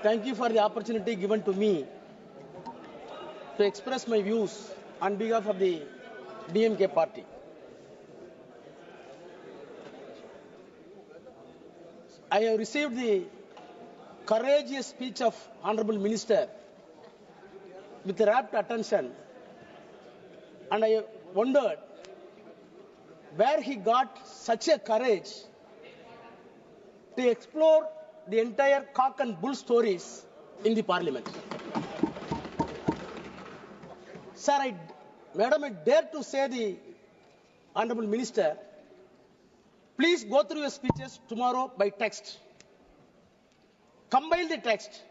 Thank you for the opportunity given to me to express my views on behalf of the DMK party. I have received the courageous speech of Honorable Minister with rapt attention, and I wondered where he got such a courage to explore the entire cock and bull stories in the parliament. Sir, Madam, I dare to say the Honorable Minister, please go through your speeches tomorrow by text. Compile the text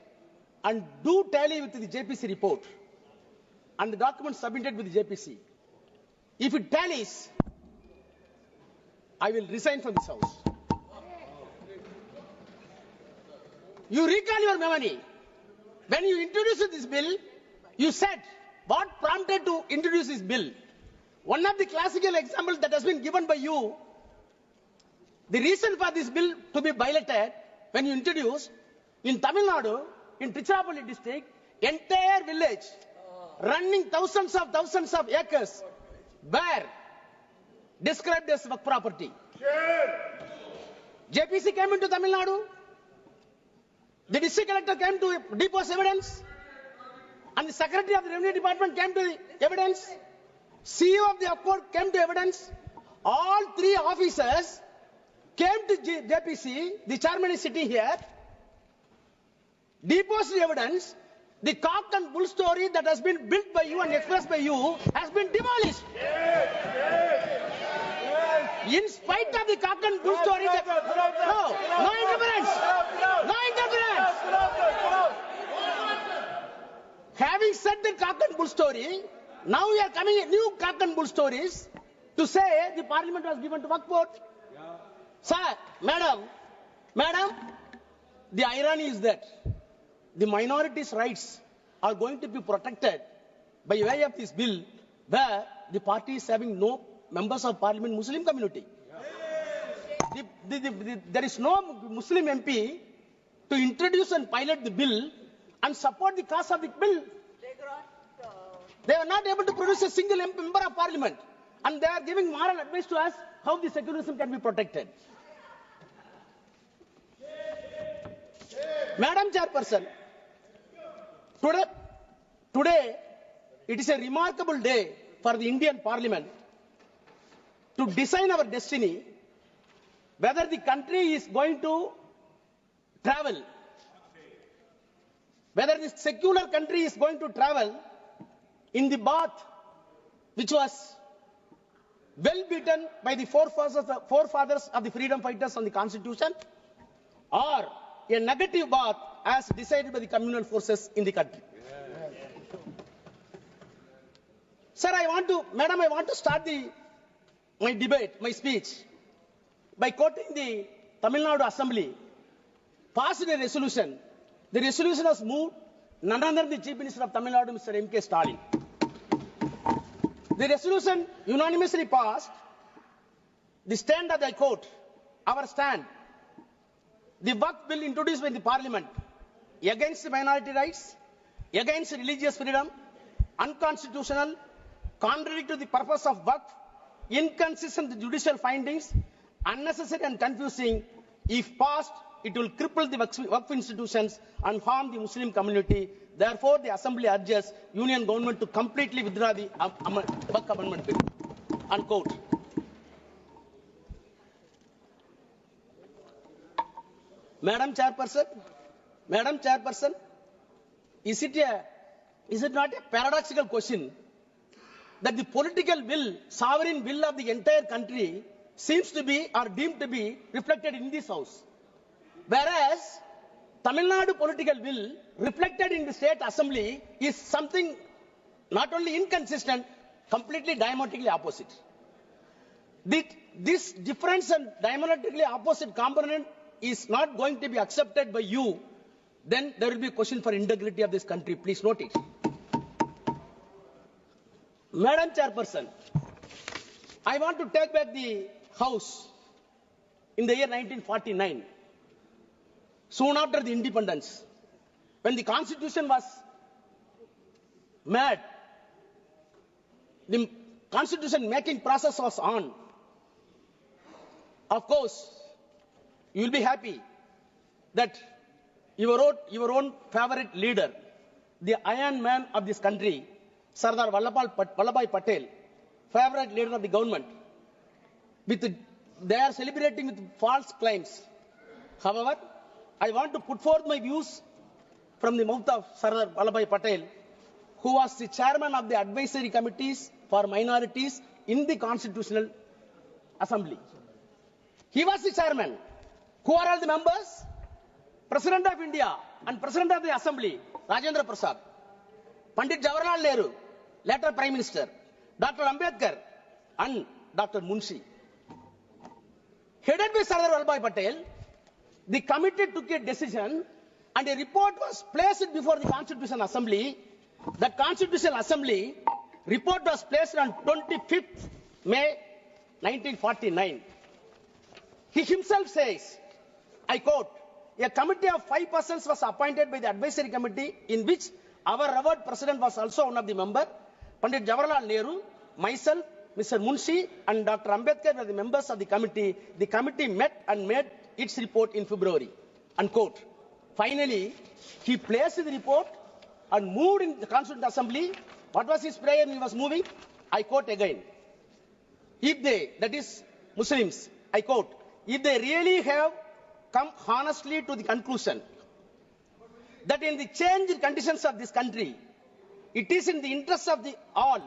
and do tally with the JPC report and the documents submitted with the JPC. If it tallies, I will resign from this house. You recall your memory. When you introduced this bill, you said what prompted to introduce this bill. One of the classical examples that has been given by you, the reason for this bill to be violated when you introduced in Tamil Nadu, in Rijiju district, entire village running thousands of acres were described as Waqf property. JPC came into Tamil Nadu. The district collector came to depose evidence, and the secretary of the revenue department came to the evidence. CEO of the Waqf came to evidence. All three officers came to JPC. The chairman is sitting here. Deposed the evidence. The cock and bull story that has been built by you and expressed by you has been demolished. In spite of the cock and bull story, no interference. No interference. Having said the cock and bull story, now we are coming with new cock and bull stories to say the parliament was given to Waqf board. Sir, madam, the irony is that the minorities' rights are going to be protected by way of this bill, where the party is having no members of parliament Muslim community. There is no Muslim MP to introduce and pilot the bill and support the cause of the bill. They are not able to produce a single member of parliament, and they are giving moral advice to us how the secularism can be protected. Madam Chairperson, today it is a remarkable day for the Indian Parliament to design our destiny, whether the country is going to travel, whether the secular country is going to travel in the path which was well beaten by the forefathers of the freedom fighters on the Constitution, or a negative path as decided by the communal forces in the country. Sir, I want to start my speech by quoting the Tamil Nadu Assembly passed a resolution. The resolution was moved none other than the Chief Minister of Tamil Nadu, Mr. M.K. Stalin. The resolution unanimously passed. The stand that I quote, our stand, the Waqf Bill introduced by the Parliament against minority rights, against religious freedom, unconstitutional, contrary to the purpose of Waqf, inconsistent with judicial findings, unnecessary and confusing. If passed, it will cripple the Waqf institutions and harm the Muslim community. Therefore, the Assembly urges Union Government to completely withdraw the Waqf Amendment Bill. Unquote. Madam Chairperson, is it not a paradoxical question that the political will, sovereign will of the entire country seems to be or deemed to be reflected in this house, whereas Tamil Nadu political will reflected in the state assembly is something not only inconsistent, completely diametrically opposite. This difference and diametrically opposite component is not going to be accepted by you, then there will be a question for integrity of this country. Please note it. Madam Chairperson, I want to take back the House in the year 1949, soon after the independence. when the constitution was made, the constitution making process was on. Of course, you will be happy that your own favorite leader, the Iron Man of this country, Sardar Vallabhbhai Patel, favorite leader of the government, they are celebrating with false claims. However, I want to put forth my views from the mouth of Sardar Vallabhbhai Patel, who was the chairman of the advisory committees for minorities in the Constitutional Assembly. He was the chairman. Who are all the members? President of India and President of the Assembly, Rajendra Prasad, Pandit Jawaharlal Nehru, later Prime Minister, Dr. Ambedkar, and Dr. Munshi. Headed by Sardar Vallabhbhai Patel, the committee took a decision and a report was placed before the Constitutional Assembly. The Constitutional Assembly report was placed on 25th May 1949. He himself says, I quote, a committee of 5 persons was appointed by the advisory committee in which our revered president was also one of the members. Pandit Jawaharlal Nehru, myself, Mr. Munshi and Dr. Ambedkar were the members of the committee. The committee met and made its report in February. Unquote. Finally, he placed the report and moved in the Constituent Assembly. What was his prayer when he was moving? I quote again. If they, that is Muslims, I quote, if they really have come honestly to the conclusion that in the changed conditions of this country, it is in the interest of the all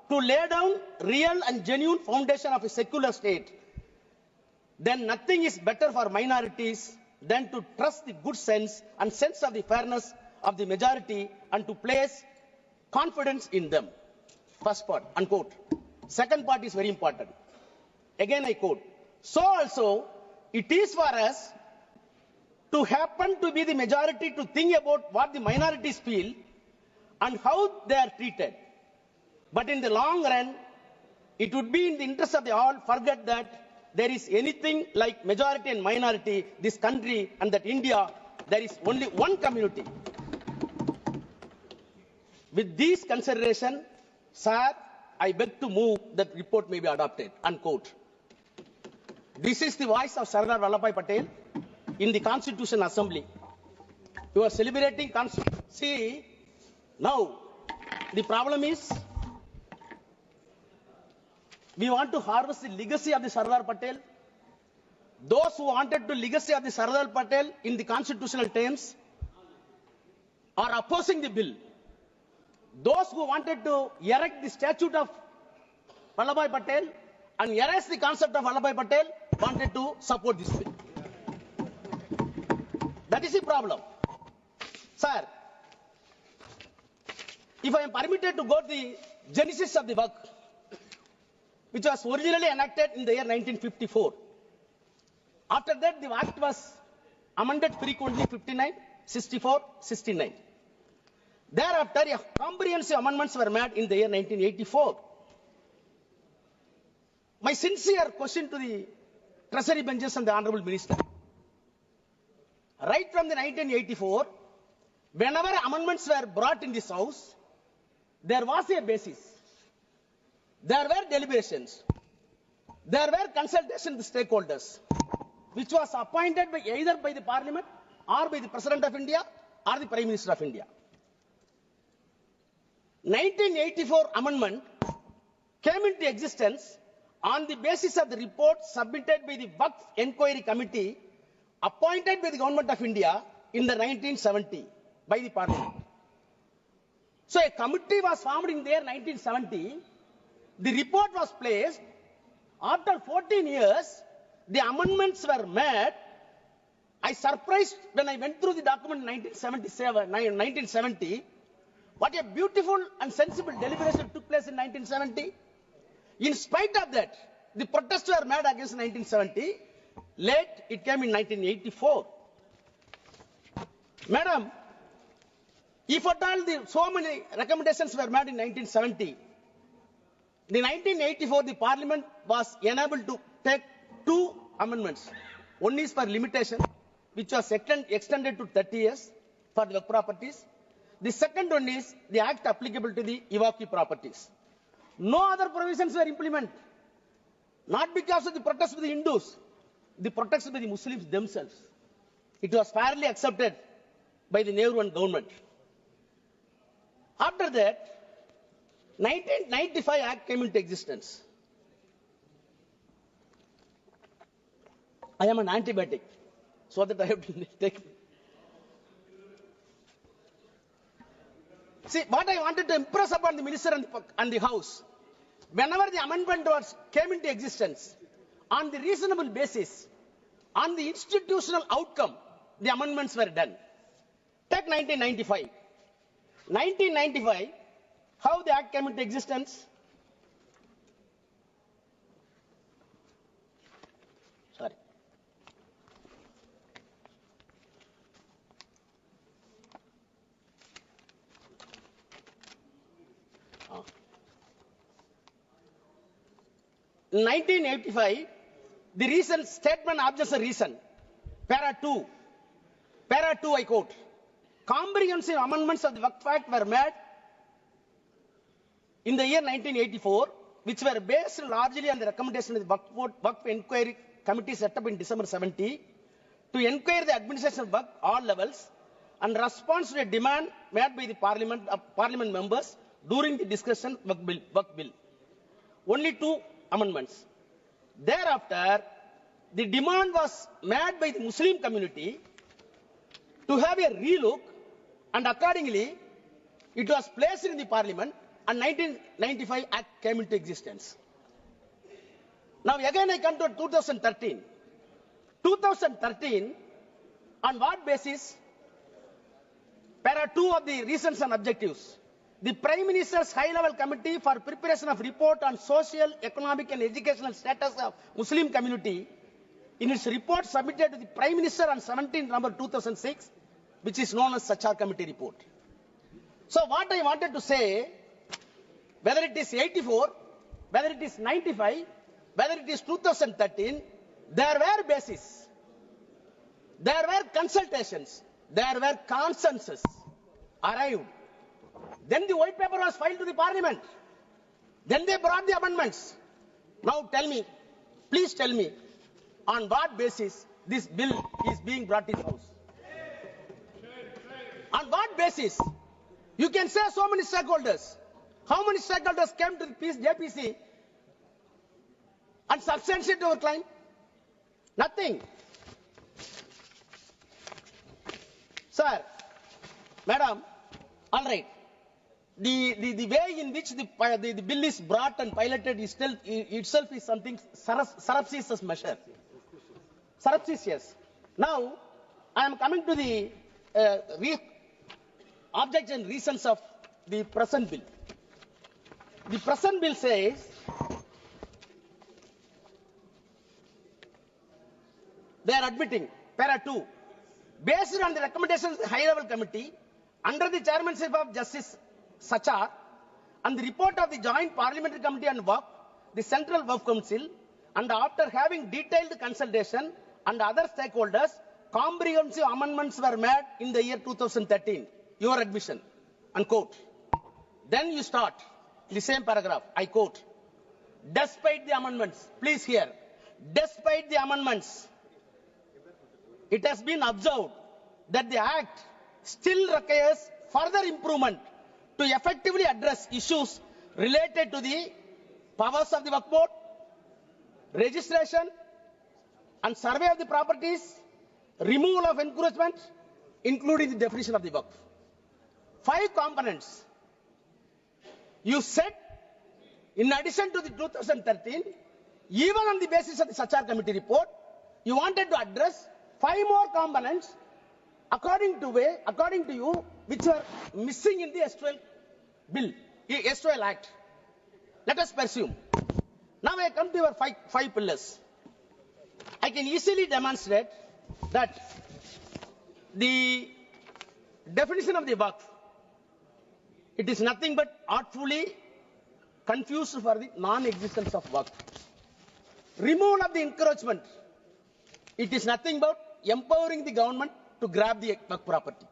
to lay down real and genuine foundation of a secular state, then nothing is better for minorities than to trust the good sense and sense of the fairness of the majority and to place confidence in them. First part, unquote. Second part is very important. Again I quote. So also, it is for us to happen to be the majority to think about what the minorities feel and how they are treated. But in the long run, it would be in the interest of the all forget that there is anything like majority and minority, this country and that India, there is only one community. With these considerations, sir, I beg to move that report may be adopted, unquote. This is the voice of Sardar Vallabhbhai Patel in the Constitutional Assembly. You are celebrating See, now the problem is we want to harvest the legacy of the Sardar Patel. Those who wanted the legacy of the Sardar Patel in the constitutional terms are opposing the bill. Those who wanted to erect the statue of Vallabhbhai Patel and erase the concept of Vallabhbhai Patel wanted to support this bill. That is the problem. Sir, if I am permitted to go to the genesis of the work, which was originally enacted in the year 1954. After that, the Act was amended frequently 59, 64, 69. Thereafter, comprehensive amendments were made in the year 1984. My sincere question to the Treasury benches and the Honorable Minister. Right from the 1984, whenever amendments were brought in this House, there was a basis. There were deliberations. There were consultations with stakeholders, which was appointed by either by the Parliament or by the President of India or the Prime Minister of India. 1984 amendment came into existence on the basis of the report submitted by the Waqf Inquiry Committee appointed by the Government of India in the 1970 by the Parliament. So a committee was formed in the year 1970. The report was placed. After 14 years, the amendments were made. I surprised when I went through the document in 1970. What a beautiful and sensible deliberation took place in 1970. In spite of that, the protests were made against 1970. Late, it came in 1984. Madam, if at all so many recommendations were made in 1970, in 1984, the Parliament was enabled to take 2 amendments. One is for limitation, which was extended to 30 years. for the Waqf properties. The second one is the act applicable to the Waqf properties. No other provisions were implemented. Not because of the protests of the Hindus, the protests by the Muslims themselves. It was fairly accepted by the Nehru government. After that, 1995 Act came into existence. I am an antibiotic, so that I have to take. See, what I wanted to impress upon the minister and the House, whenever the amendment came into existence, on the reasonable basis, on the institutional outcome, the amendments were done. Take 1995. 1995, how the Act came into existence? Sorry. In 1985, the reason statement objection reason, para 2, I quote, comprehensive amendments of the Waqf Act were made in the year 1984, which were based largely on the recommendation of the Waqf Inquiry Committee set up in December 70 to inquire the administration of Waqf all levels and response to a demand made by the Parliament members during the discussion of Waqf Bill. Only 2 amendments. Thereafter, the demand was made by the Muslim community to have a relook, and accordingly, it was placed in the Parliament, and 1995 Act came into existence. Now again I come to 2013. 2013, on what basis? Para 2 of the reasons and objectives. The Prime Minister's High-Level Committee for Preparation of Report on Social, Economic and Educational Status of Muslim Community, in its report submitted to the Prime Minister on 17 November 2006, which is known as Sachar Committee Report. So what I wanted to say, whether it is 84, whether it is 95, whether it is 2013, there were bases, there were consultations, there were consensus arrived. Then the white paper was filed to the Parliament. Then they brought the amendments. Now tell me, please tell me, on what basis this bill is being brought in House? On what basis? You can say so many stakeholders. How many stakeholders came to the JPC and substantiated our claim? Nothing. Sir, madam, all right. The way in which the bill is brought and piloted is still, itself is something surreptitious measure. Surreptitious. Now, I am coming to the objects and reasons of the present bill. The present bill says they are admitting, para 2, based on the recommendations of the High-Level Committee, under the chairmanship of Justice Sachar, and the report of the Joint Parliamentary Committee on Waqf, the Central Waqf Council, and after having detailed consultation and other stakeholders, comprehensive amendments were made in the year 2013. Your admission, unquote. Then you start the same paragraph, I quote, despite the amendments, please hear, despite the amendments, it has been observed that the Act still requires further improvement to effectively address issues related to the powers of the Waqf Board, registration and survey of the properties, removal of encroachment, including the definition of the Waqf. 5 components. You said, in addition to the 2013, even on the basis of the Sachar Committee report, you wanted to address 5 more components according to you, which were missing in the S12 bill, S12 Act. Let us pursue. Now I come to your 5 pillars. I can easily demonstrate that the definition of the Waqf, it is nothing but artfully confused for the non-existence of Waqf. Removal of the encroachment, it is nothing but empowering the government to grab the Waqf property.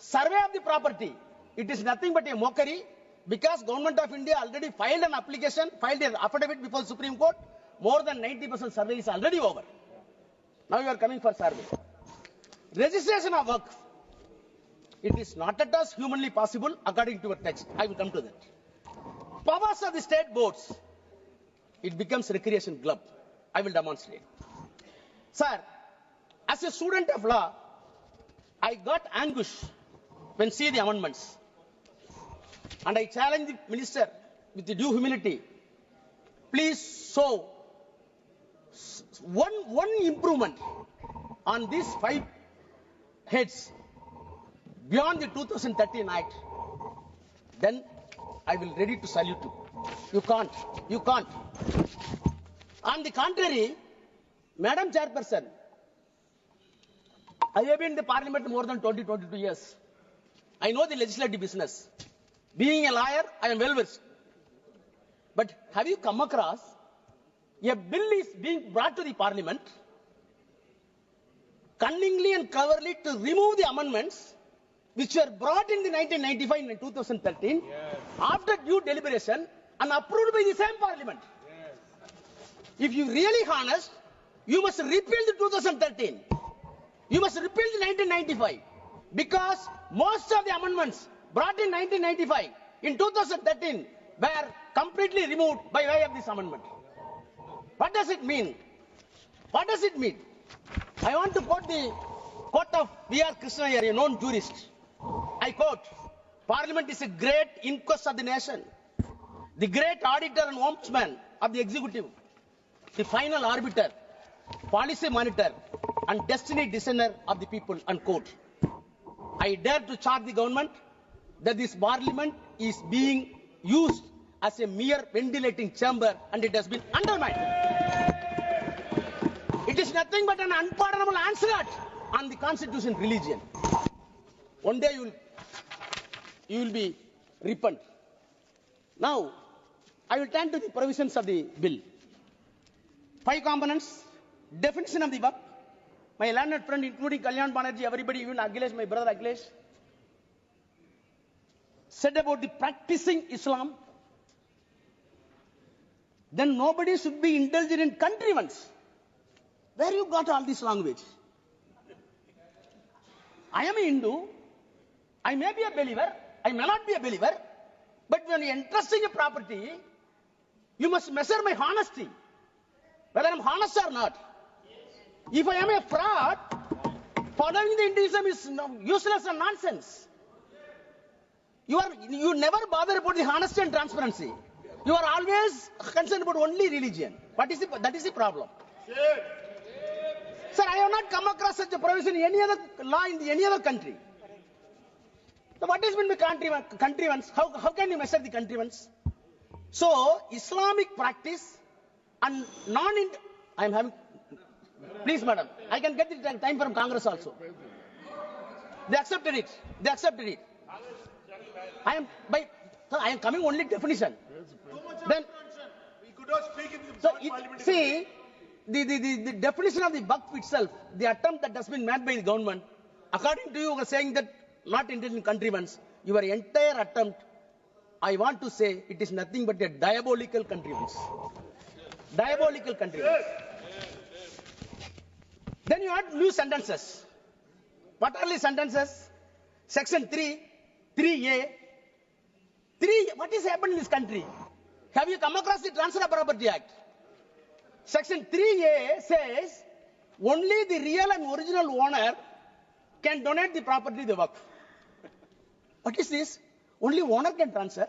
Survey of the property. It is nothing but a mockery because Government of India already filed an application, filed an affidavit before the Supreme Court. More than 90% survey is already over. Now you are coming for survey. Registration of Waqf. It is not at all humanly possible according to your text. I will come to that. Powers of the state boards. It becomes recreation club. I will demonstrate. Sir, as a student of law, I got anguish when see the amendments. And I challenge the minister with the due humility. Please show one improvement on these 5 heads beyond the 2013 Act. Then I will ready to salute you. You can't. You can't. On the contrary, Madam Chairperson, I have been in the Parliament more than 22 years. I know the legislative business. Being a lawyer, I am well versed. But have you come across a bill is being brought to the Parliament cunningly and cleverly to remove the amendments which were brought in the 1995 and 2013 after due deliberation and approved by the same Parliament? If you really honest, you must repeal the 2013. You must repeal the 1995 because most of the amendments brought in 1995 in 2013 were completely removed by way of this amendment. What does it mean? What does it mean? I want to quote the quote of V.R. Krishna, a known jurist. I quote, Parliament is a great inquest of the nation, the great auditor and ombudsman of the executive, the final arbiter, policy monitor, and destiny designer of the people, unquote. I dare to charge the government that this Parliament is being used as a mere ventilating chamber and it has been undermined. It is nothing but an unpardonable onslaught on the constitution religion. One day you will be repent. Now, I will turn to the provisions of the bill. 5 components, definition of the Waqf. My learned friend, including Kalyan Banerjee, everybody, even Akhilesh, my brother Akhilesh, said about the practicing Islam. Then nobody should be indulged in contrivance. Where you got all this language? I am a Hindu. I may be a believer. I may not be a believer. But when you are entrusting a property, you must measure my honesty. Whether I am honest or not. If I am a fraud, following the Hinduism is useless and nonsense. You never bother about the honesty and transparency. You are always concerned about only religion. That is the problem. Sir, I have not come across such a provision in any other law in any other country. So what is meant by contrivance? How can you measure the contrivance? So, Islamic practice and I am having, please madam, I can get the time from Congress also. They accepted it. They accepted it. I am coming only definition. Then, we could not speak in the so see, the definition of the Waqf itself, the attempt that has been made by the government, according to you are saying that not intended in contrivance, your entire attempt, I want to say, it is nothing but a diabolical contrivance. Diabolical contrivance. Then you add new sentences. What are the sentences? Section 3, 3A. What is happening in this country? Have you come across the Transfer of Property Act? Section 3A says only the real and original owner can donate the property to the Waqf. What is this? Only owner can transfer.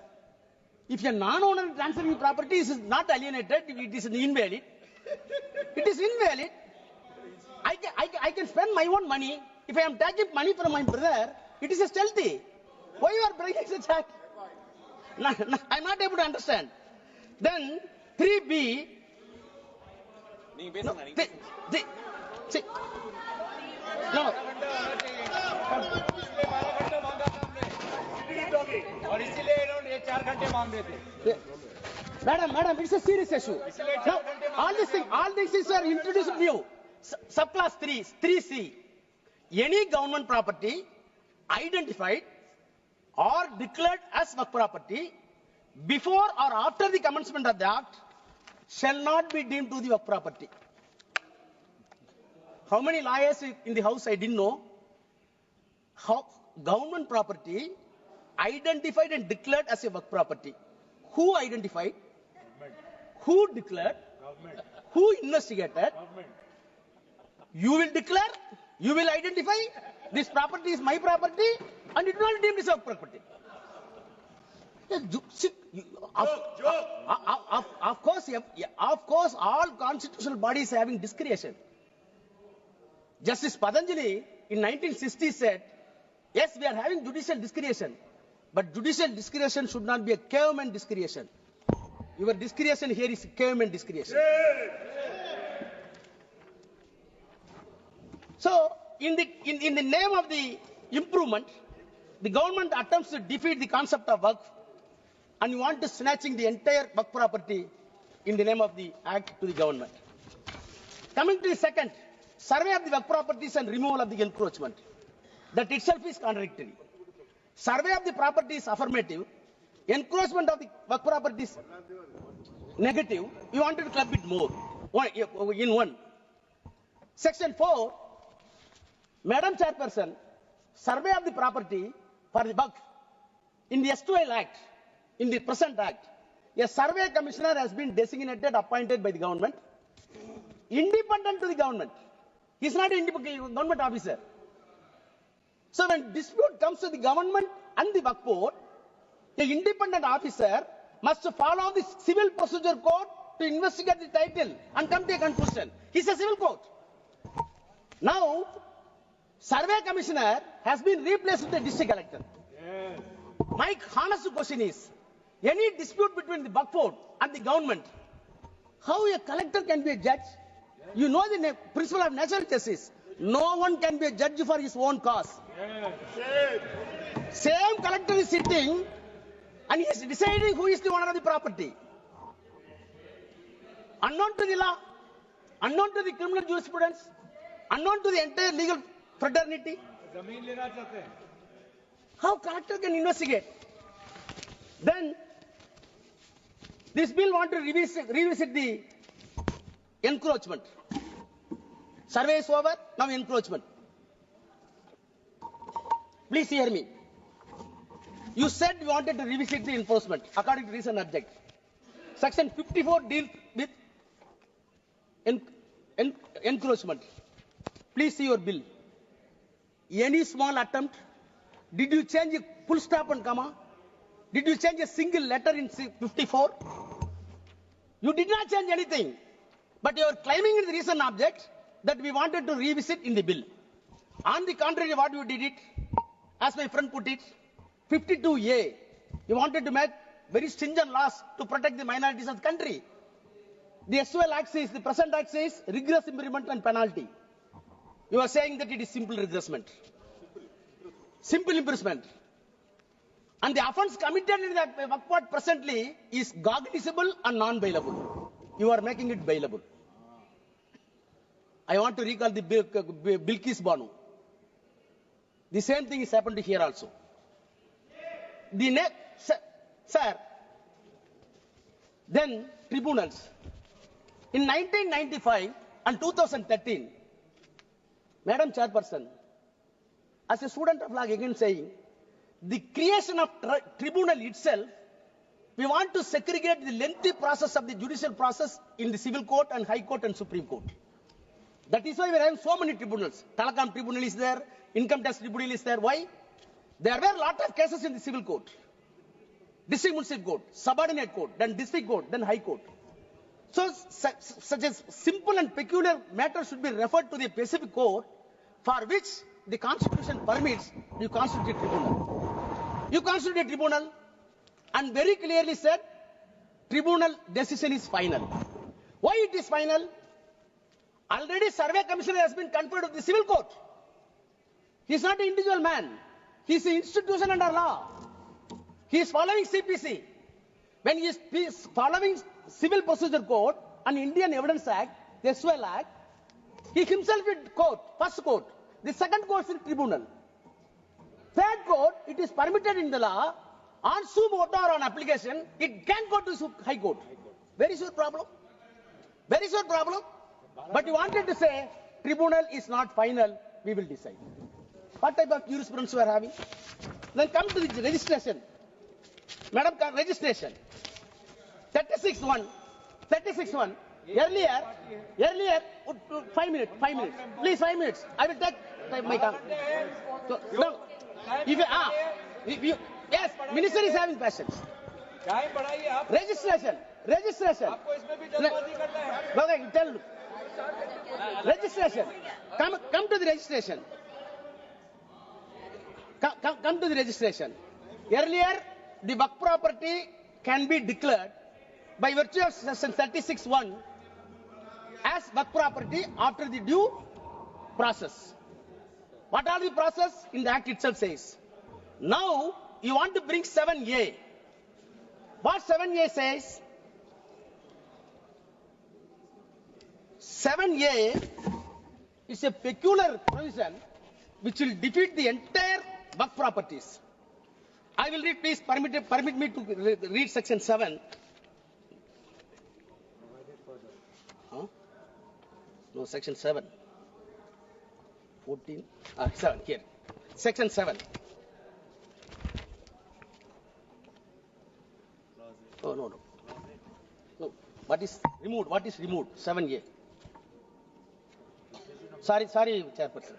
If a non-owner transferring the property is not alienated, it is invalid. It is invalid. I can spend my own money. If I am taking money from my brother, it is a stealthy. Why you are breaking such act? I am not able to understand. Then 3B. No, see. No. Madam, it's a serious issue. Now, all these things are introduced new. Subclass 3C. Any government property identified or declared as work property before or after the commencement of the act shall not be deemed to the work property. How many lawyers in the house I didn't know? How government property identified and declared as a work property. Who identified? Government. Who declared? Government. Who investigated? Government. You will declare, you will identify, this property is my property and it will not be deemed as work property. Of course, all constitutional bodies having discretion. Justice Patanjali in 1960 said, yes, we are having judicial discretion, but judicial discretion should not be a caveman discretion. Your discretion here is caveman discretion. So, in the name of the improvement, the government attempts to defeat the concept of work, and you want to snatching the entire work property in the name of the act to the government. Coming to the second, survey of the work properties and removal of the encroachment. That itself is contradictory. Survey of the property is affirmative. Encroachment of the work property is negative. You wanted to club it more in one. Section 4, Madam Chairperson, survey of the property for the work in the S2L Act, in the present Act, a survey commissioner has been designated, appointed by the government, independent to the government. He is not an independent government officer. So when dispute comes to the government and the work board, the independent officer must follow the civil procedure code to investigate the title and come to a conclusion. He is a civil court. Now, survey commissioner has been replaced with the district collector. Yes. My honest question is, any dispute between the work board and the government, how a collector can be a judge? You know the principle of natural justice. No one can be a judge for his own cause. Yes. Same collector is sitting and he is deciding who is the owner of the property. Unknown to the law, unknown to the criminal jurisprudence, unknown to the entire legal fraternity. जमीन लेना चाहते हैं. How collector can investigate? Then this bill want to revisit the encroachment. Survey is over, now encroachment. Please hear me. You said you wanted to revisit the enforcement according to recent object. Section 54 deals with encroachment. Please see your bill. Any small attempt? Did you change a full stop and comma? Did you change a single letter in 54? You did not change anything. But you are claiming in the recent object that we wanted to revisit in the bill. On the contrary, what you did it, as my friend put it, 52A, you wanted to make very stringent laws to protect the minorities of the country. The S2L Act says, the present Act says, rigorous imprisonment and penalty. You are saying that it is simple regressment. Simple imprisonment. And the offence committed in that work part presently is cognizable and non-bailable. You are making it bailable. I want to recall the Bilkis Banu. The same thing is happened here also. The next, sir, then tribunals. In 1995 and 2013, Madam Chairperson, as a student of law again saying, the creation of tribunal itself, we want to segregate the lengthy process of the judicial process in the civil court and high court and supreme court. That is why we are having so many tribunals. Telecom tribunal is there, income tax tribunal is there. Why? There were a lot of cases in the civil court, district municipal court, subordinate court, then district court, then high court. So such a simple and peculiar matter should be referred to the specific court for which the constitution permits you constitute a tribunal. You constitute a tribunal and very clearly said tribunal decision is final. Why it is final? Already survey commissioner has been conferred with the civil court. He is not an individual man. He is an institution under law. He is following CPC. When he is following Civil Procedure Code and Indian Evidence Act, the S2L Act, he himself is court, first court. The second court is tribunal. Third court, it is permitted in the law, on suo motu or on application, it can go to High Court. Very sure problem. Very sure problem. But you wanted to say, tribunal is not final, we will decide. What type of jurisprudence we are having? Then come to the registration. Madam, registration. 36-1. Earlier, 5 minutes. Please, 5 minutes. I will take my time. So, no. If you, yes, minister is having questions. Registration. Okay, tell. Registration. Come to the registration. Come to the registration. Earlier, the Waqf property can be declared by virtue of section 36(1) as Waqf property after the due process. What are the process? In the Act itself says. Now, you want to bring 7A. What 7A says? 7A is a peculiar provision which will defeat the entire Waqf properties. I will read, please permit me to read section 7. Huh? No, section 7. 14. 7 here. Section 7. No. What is removed? 7A. Sorry, Chairperson.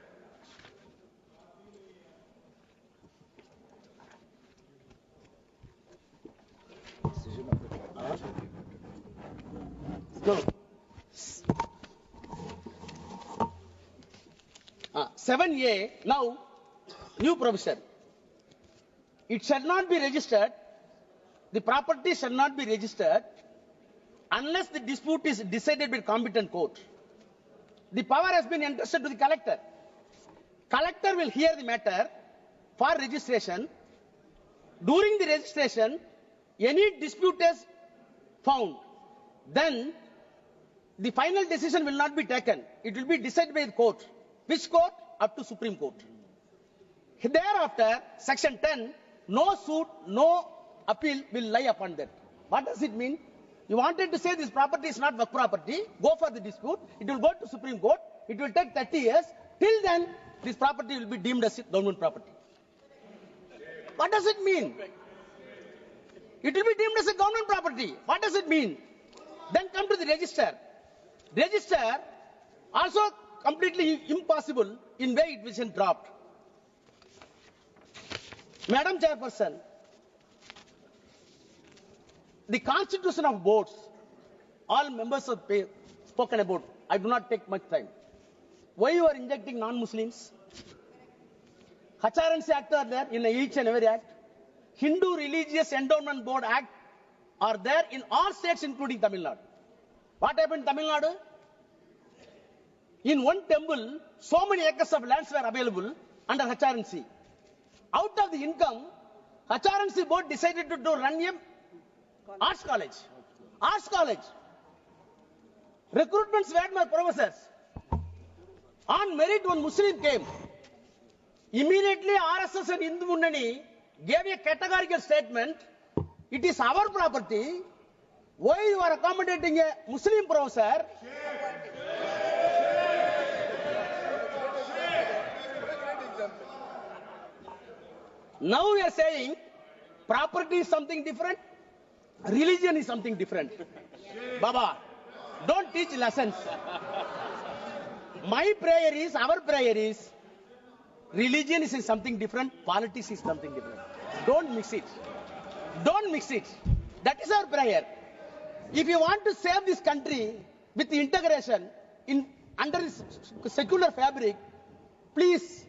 No. 7A, now, new provision. It shall not be registered, the property shall not be registered unless the dispute is decided by competent court. The power has been entrusted to the collector. Collector will hear the matter for registration. During the registration, any dispute is found, then the final decision will not be taken. It will be decided by the court. Which court? Up to Supreme Court. Thereafter, section 10, no suit, no appeal will lie upon that. What does it mean? You wanted to say this property is not Waqf property, go for the dispute, it will go to Supreme Court, it will take 30 years, till then this property will be deemed as government property. What does it mean? It will be deemed as a government property. What does it mean? Then come to the register. Register also completely impossible in way it was dropped. Madam Chairperson, the constitution of boards, all members have spoken about. I do not take much time. Why you are injecting non-Muslims? HRNC Act are there in each and every act. Hindu Religious Endowment Board Act are there in all states including Tamil Nadu. What happened in Tamil Nadu? In one temple, so many acres of lands were available under HRNC. Out of the income, HRNC board decided to run a arts college. Recruitments were my professors. On merit, one Muslim came. Immediately, RSS and Hindu Munnani gave a categorical statement. It is our property. Why you are accommodating a Muslim professor? Now we are saying property is something different, religion is something different. Baba, don't teach lessons. My prayer is, our prayer is, religion is something different, politics is something different. Don't mix it. That is our prayer. If you want to save this country with the integration under this secular fabric, please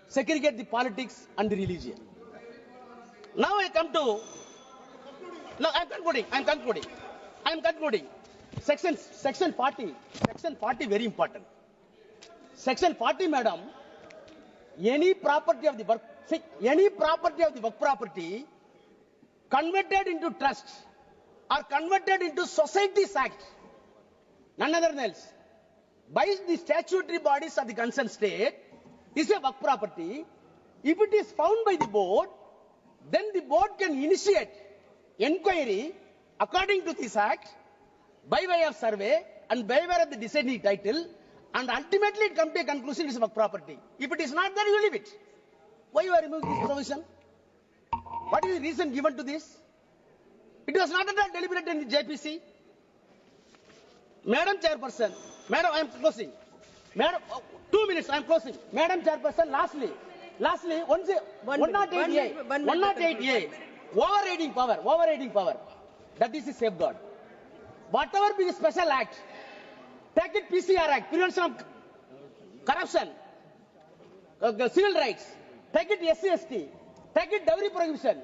segregate the politics and the religion. Now I come to. No, I'm concluding. Section 40. Section 40 very important. Section 40, madam. Any property of the Waqf property converted into trust or converted into Societies Act, none other than else, by the statutory bodies of the concerned state, is a Waqf property. If it is found by the board, then the board can initiate inquiry according to this act by way of survey and by way of the deciding title, and ultimately it comes to a conclusion it is work property. If it is not there, you leave it. Why you are removing this provision? What is the reason given to this? It was not at all deliberated in the JPC. Madam Chairperson, Madam, I am closing. Madam, 2 minutes, I am closing. Madam Chairperson, lastly, 108A, overriding power, that is a safeguard. Whatever be the special act, take it PCR Act, Prevention of Corruption, Civil Rights, take it SC/ST, take it Dowry Prohibition,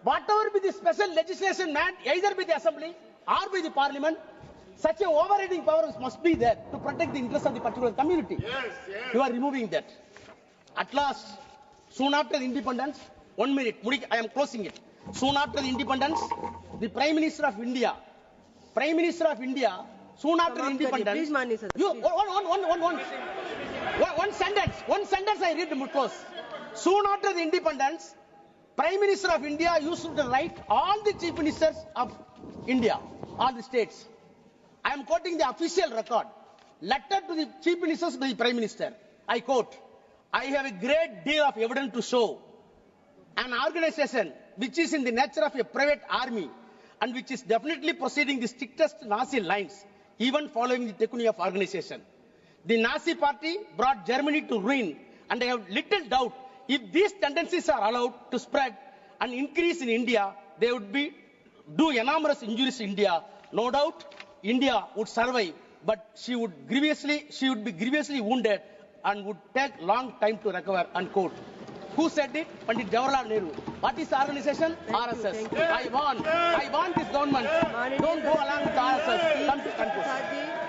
whatever be the special legislation meant either by the Assembly or by the Parliament, such a overriding power must be there to protect the interests of the particular community. Yes. You are removing that. At last, soon after the independence, 1 minute, I am closing it. Soon after the independence, the Prime Minister of India, soon after the independence, please, Mani, sir. One sentence I read to close. Soon after the independence, Prime Minister of India used to write all the Chief Ministers of India, all the states. I am quoting the official record. Letter to the Chief Ministers by the Prime Minister. I quote, I have a great deal of evidence to show an organization which is in the nature of a private army and which is definitely proceeding the strictest Nazi lines, even following the technique of organization. The Nazi party brought Germany to ruin, and I have little doubt if these tendencies are allowed to spread and increase in India, they would do enormous injuries to India. No doubt, India would survive, but she would be grievously wounded and would take long time to recover, unquote. Who said it? Pandit Jawaharlal Nehru. What is the organization? RSS. I warn this government. Don't go along with RSS. Come to conclusion.